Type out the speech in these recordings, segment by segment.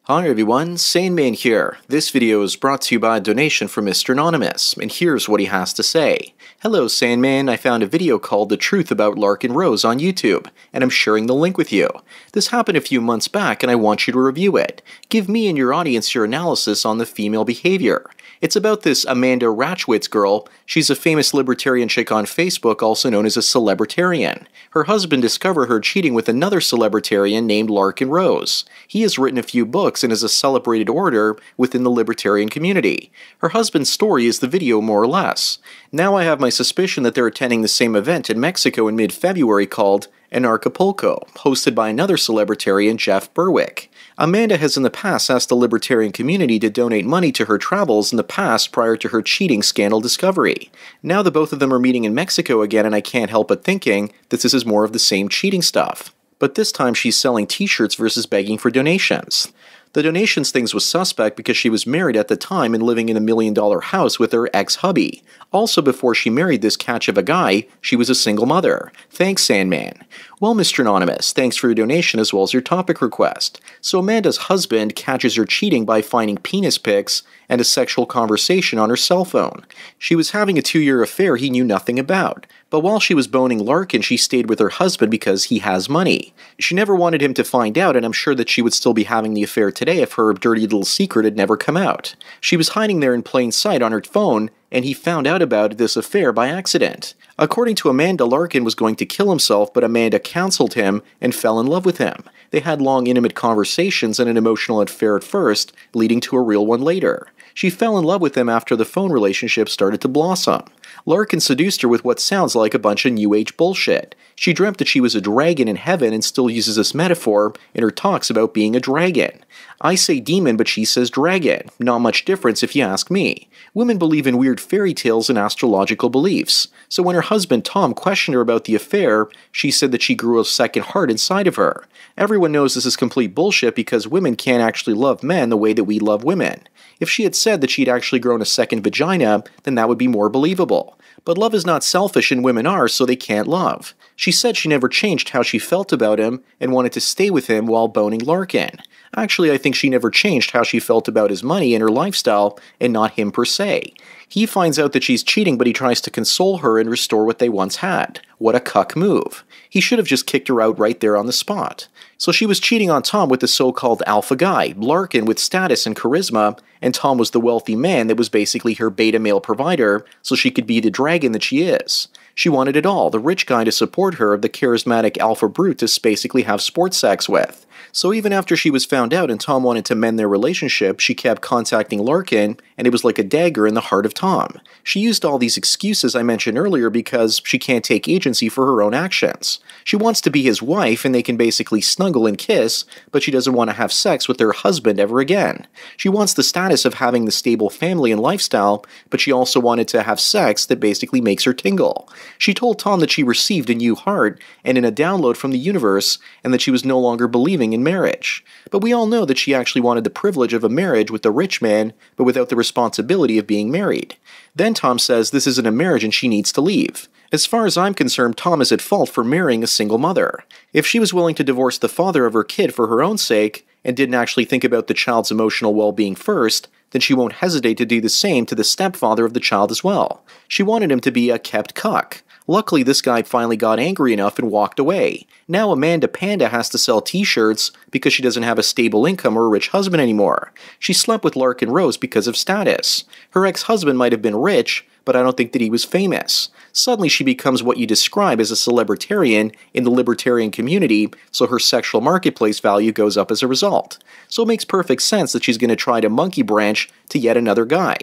Hi everyone, Sandman here. This video is brought to you by a donation from Mr. Anonymous, and here's what he has to say. Hello Sandman, I found a video called The Truth About Larken Rose on YouTube, and I'm sharing the link with you. This happened a few months back and I want you to review it. Give me and your audience your analysis on the female behavior. It's about this Amanda Ratchwitz girl. She's a famous libertarian chick on Facebook, also known as a celebritarian. Her husband discovered her cheating with another celebritarian named Larken Rose. He has written a few books and is a celebrated orator within the libertarian community. Her husband's story is the video more or less. Now I have my suspicion that they're attending the same event in Mexico in mid-February called Anarchapulco, hosted by another celebritarian, Jeff Berwick. Amanda has in the past asked the libertarian community to donate money to her travels in the past prior to her cheating scandal discovery. Now the both of them are meeting in Mexico again, and I can't help but thinking that this is more of the same cheating stuff. But this time she's selling t-shirts versus begging for donations. The donations things was suspect because she was married at the time and living in a $1 million house with her ex-hubby. Also, before she married this catch of a guy, she was a single mother. Thanks, Sandman. Well, Mr. Anonymous, thanks for your donation as well as your topic request. So Amanda's husband catches her cheating by finding penis pics and a sexual conversation on her cell phone. She was having a 2-year affair he knew nothing about. But while she was boning Larken, she stayed with her husband because he has money. She never wanted him to find out, and I'm sure that she would still be having the affair today if her dirty little secret had never come out. She was hiding there in plain sight on her phone, and he found out about this affair by accident. According to Amanda, Larken was going to kill himself, but Amanda counseled him and fell in love with him. They had long, intimate conversations and an emotional affair at first, leading to a real one later. She fell in love with him after the phone relationship started to blossom. Larken seduced her with what sounds like a bunch of New Age bullshit. She dreamt that she was a dragon in heaven and still uses this metaphor in her talks about being a dragon. I say demon, but she says dragon. Not much difference if you ask me. Women believe in weird fairy tales and astrological beliefs. So when her husband Tom questioned her about the affair, she said that she grew a second heart inside of her. Everyone knows this is complete bullshit because women can't actually love men the way that we love women. If she had said that she'd actually grown a second vagina, then that would be more believable. But love is not selfish and women are, so they can't love. She said she never changed how she felt about him and wanted to stay with him while boning Larken. Actually, I think she never changed how she felt about his money and her lifestyle, and not him per se. He finds out that she's cheating, but he tries to console her and restore what they once had. What a cuck move. He should have just kicked her out right there on the spot. So she was cheating on Tom with the so-called alpha guy, Larken with status and charisma, and Tom was the wealthy man that was basically her beta male provider, so she could be the dragon that she is. She wanted it all, the rich guy to support her, the charismatic alpha brute to basically have sports sex with. So even after she was found out and Tom wanted to mend their relationship, she kept contacting Larken, and it was like a dagger in the heart of Tom. She used all these excuses I mentioned earlier because she can't take agency for her own actions. She wants to be his wife and they can basically snuggle and kiss, but she doesn't want to have sex with her husband ever again. She wants the status of having the stable family and lifestyle, but she also wanted to have sex that basically makes her tingle. She told Tom that she received a new heart and in a download from the universe, and that she was no longer believing in marriage. But we all know that she actually wanted the privilege of a marriage with a rich man, but without the responsibility of being married. Then Tom says this isn't a marriage and she needs to leave. As far as I'm concerned, Tom is at fault for marrying a single mother. If she was willing to divorce the father of her kid for her own sake, and didn't actually think about the child's emotional well-being first, then she won't hesitate to do the same to the stepfather of the child as well. She wanted him to be a kept cuck. Luckily, this guy finally got angry enough and walked away. Now Amanda Panda has to sell t-shirts because she doesn't have a stable income or a rich husband anymore. She slept with Larken Rose because of status. Her ex-husband might have been rich, but I don't think that he was famous. Suddenly she becomes what you describe as a celebritarian in the libertarian community, so her sexual marketplace value goes up as a result. So it makes perfect sense that she's going to try to monkey branch to yet another guy.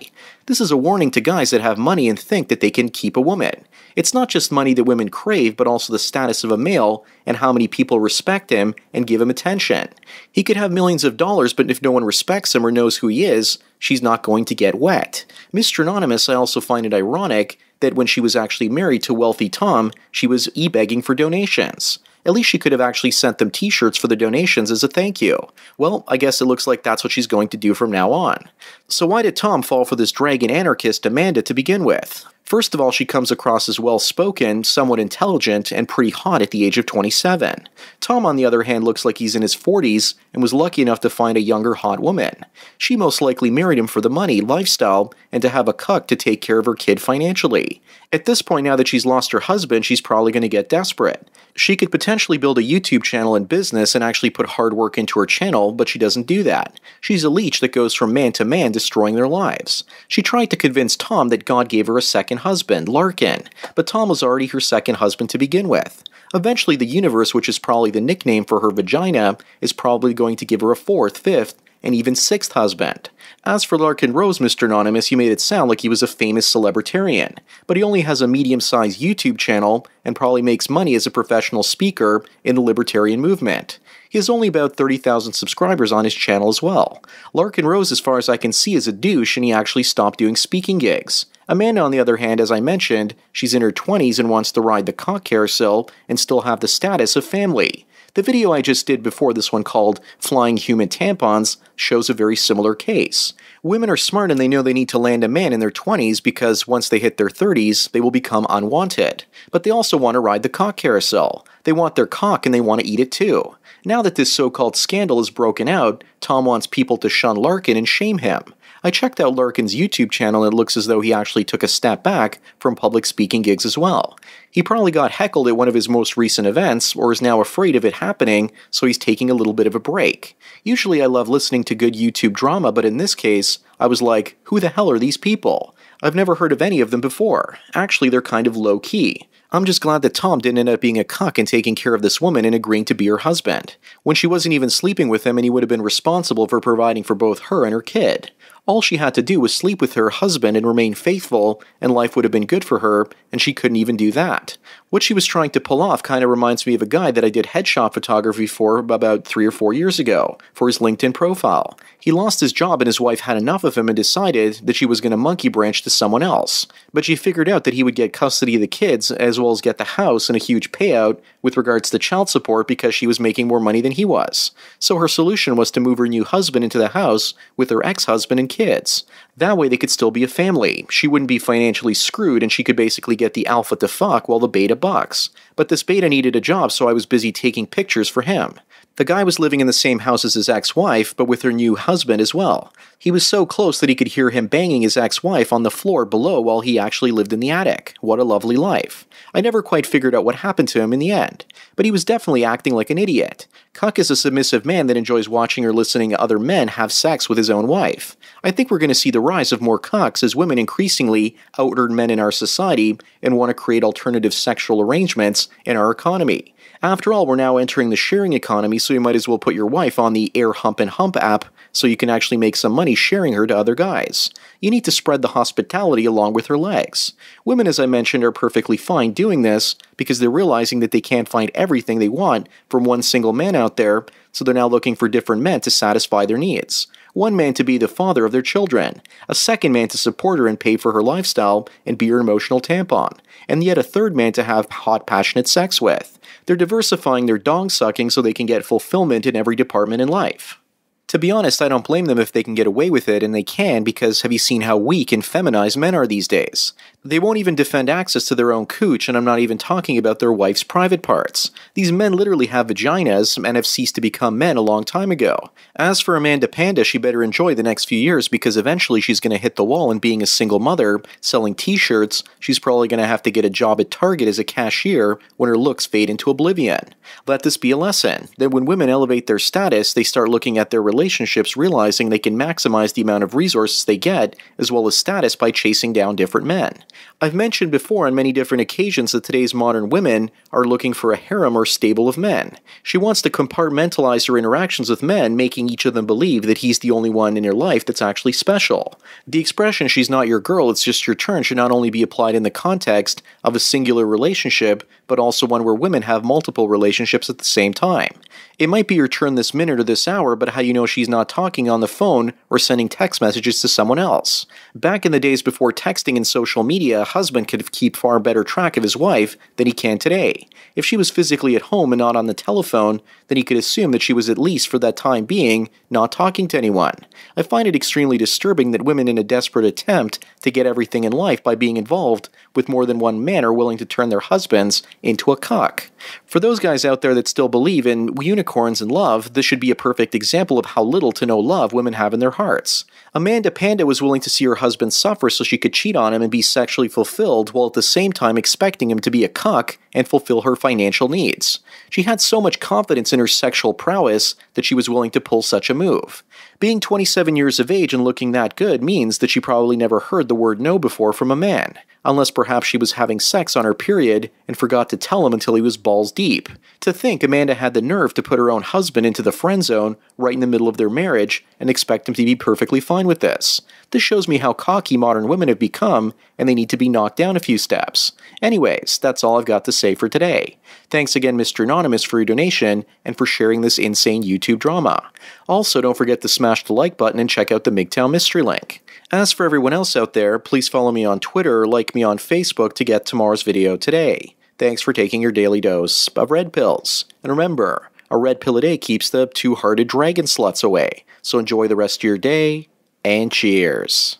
This is a warning to guys that have money and think that they can keep a woman. It's not just money that women crave, but also the status of a male and how many people respect him and give him attention. He could have millions of dollars, but if no one respects him or knows who he is, she's not going to get wet. Mr. Anonymous, I also find it ironic that when she was actually married to wealthy Tom, she was e-begging for donations. At least she could have actually sent them t-shirts for the donations as a thank you. Well, I guess it looks like that's what she's going to do from now on. So why did Tom fall for this dragon anarchist Amanda to begin with? First of all, she comes across as well-spoken, somewhat intelligent, and pretty hot at the age of 27. Tom, on the other hand, looks like he's in his 40s and was lucky enough to find a younger hot woman. She most likely married him for the money, lifestyle, and to have a cuck to take care of her kid financially. At this point, now that she's lost her husband, she's probably going to get desperate. She could potentially build a YouTube channel and business and actually put hard work into her channel, but she doesn't do that. She's a leech that goes from man to man, destroying their lives. She tried to convince Tom that God gave her a second husband, Larken, but Tom was already her second husband to begin with. Eventually, the universe, which is probably the nickname for her vagina, is probably going to give her a fourth, fifth, and even sixth husband. As for Larken Rose, Mr. Anonymous, you made it sound like he was a famous celebritarian, but he only has a medium-sized YouTube channel and probably makes money as a professional speaker in the libertarian movement. He has only about 30,000 subscribers on his channel as well. Larken Rose, as far as I can see, is a douche, and he actually stopped doing speaking gigs. Amanda, on the other hand, as I mentioned, she's in her 20s and wants to ride the cock carousel and still have the status of family. The video I just did before this one called Flying Human Tampons shows a very similar case. Women are smart and they know they need to land a man in their 20s because once they hit their 30s, they will become unwanted. But they also want to ride the cock carousel. They want their cock and they want to eat it too. Now that this so-called scandal is broken out, Tom wants people to shun Larken and shame him. I checked out Larken's YouTube channel and it looks as though he actually took a step back from public speaking gigs as well. He probably got heckled at one of his most recent events, or is now afraid of it happening, so he's taking a little bit of a break. Usually I love listening to good YouTube drama, but in this case, I was like, who the hell are these people? I've never heard of any of them before. Actually, they're kind of low-key. I'm just glad that Tom didn't end up being a cuck and taking care of this woman and agreeing to be her husband, when she wasn't even sleeping with him and he would have been responsible for providing for both her and her kid. All she had to do was sleep with her husband and remain faithful, and life would have been good for her, and she couldn't even do that. What she was trying to pull off kind of reminds me of a guy that I did headshot photography for about 3 or 4 years ago, for his LinkedIn profile. He lost his job and his wife had enough of him and decided that she was going to monkey branch to someone else. But she figured out that he would get custody of the kids as well as get the house and a huge payout with regards to child support because she was making more money than he was. So her solution was to move her new husband into the house with her ex-husband and kids. That way they could still be a family. She wouldn't be financially screwed and she could basically get the alpha to fuck while the beta bucks. But this beta needed a job, so I was busy taking pictures for him. The guy was living in the same house as his ex-wife, but with her new husband as well. He was so close that he could hear him banging his ex-wife on the floor below while he actually lived in the attic. What a lovely life. I never quite figured out what happened to him in the end, but he was definitely acting like an idiot. Cuck is a submissive man that enjoys watching or listening to other men have sex with his own wife. I think we're going to see the rise of more cucks as women increasingly out-earn men in our society and want to create alternative sexual arrangements in our economy. After all, we're now entering the sharing economy, so you might as well put your wife on the Air Hump and Hump app so you can actually make some money sharing her to other guys. You need to spread the hospitality along with her legs. Women, as I mentioned, are perfectly fine doing this because they're realizing that they can't find everything they want from one single man out there, so they're now looking for different men to satisfy their needs. One man to be the father of their children, a second man to support her and pay for her lifestyle and be her emotional tampon, and yet a third man to have hot, passionate sex with. They're diversifying their dong sucking so they can get fulfillment in every department in life. To be honest, I don't blame them if they can get away with it, and they can because have you seen how weak and feminized men are these days? They won't even defend access to their own cooch, and I'm not even talking about their wife's private parts. These men literally have vaginas and have ceased to become men a long time ago. As for Amanda Panda, she better enjoy the next few years because eventually she's going to hit the wall, and being a single mother, selling t-shirts, she's probably going to have to get a job at Target as a cashier when her looks fade into oblivion. Let this be a lesson, that when women elevate their status, they start looking at their relationships realizing they can maximize the amount of resources they get as well as status by chasing down different men. I've mentioned before on many different occasions that today's modern women are looking for a harem or stable of men. She wants to compartmentalize her interactions with men, making each of them believe that he's the only one in her life that's actually special. The expression "she's not your girl, it's just your turn" should not only be applied in the context of a singular relationship, but also one where women have multiple relationships at the same time. It might be your turn this minute or this hour, but how do you know she's not talking on the phone or sending text messages to someone else? Back in the days before texting and social media, a husband could keep far better track of his wife than he can today. If she was physically at home and not on the telephone, then he could assume that she was at least for that time being not talking to anyone. I find it extremely disturbing that women in a desperate attempt to get everything in life by being involved with more than one man are willing to turn their husbands into a cuck. For those guys out there that still believe in unicorns and love, this should be a perfect example of how little to no love women have in their hearts. Amanda Panda was willing to see her husband suffer so she could cheat on him and be sexually fulfilled, while at the same time expecting him to be a cuck and fulfill her financial needs. She had so much confidence in her sexual prowess that she was willing to pull such a move. Being 27 years of age and looking that good means that she probably never heard the word no before from a man, unless perhaps she was having sex on her period and forgot to tell him until he was balls deep. To think Amanda had the nerve to put her own husband into the friend zone right in the middle of their marriage and expect him to be perfectly fine with this. This shows me how cocky modern women have become, and they need to be knocked down a few steps. Anyways, that's all I've got to say for today. Thanks again, Mr. Anonymous, for your donation and for sharing this insane YouTube drama. Also, don't forget to smash the like button and check out the MGTOW mystery link. As for everyone else out there, please follow me on Twitter or like me on Facebook to get tomorrow's video today. Thanks for taking your daily dose of red pills. And remember, a red pill a day keeps the two-hearted dragon sluts away. So enjoy the rest of your day, and cheers.